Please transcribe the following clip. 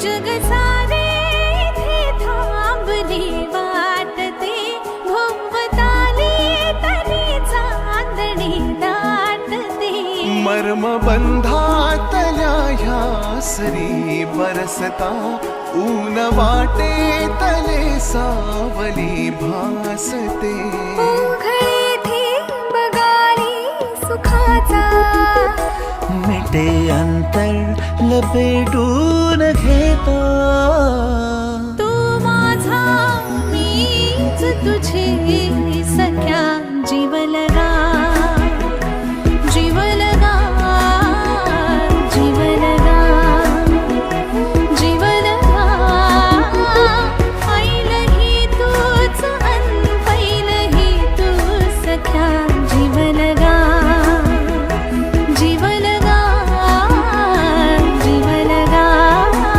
जग सारे इथे थांबले वाटते भोवताली तरी चांदणे दाटते मर्म बंधातल्या ह्या सरी बरसता ऊन वाटे तले सावली भासते ओघळे थेंब गाली सुखाचा मिटे अंतर लपेटून घेता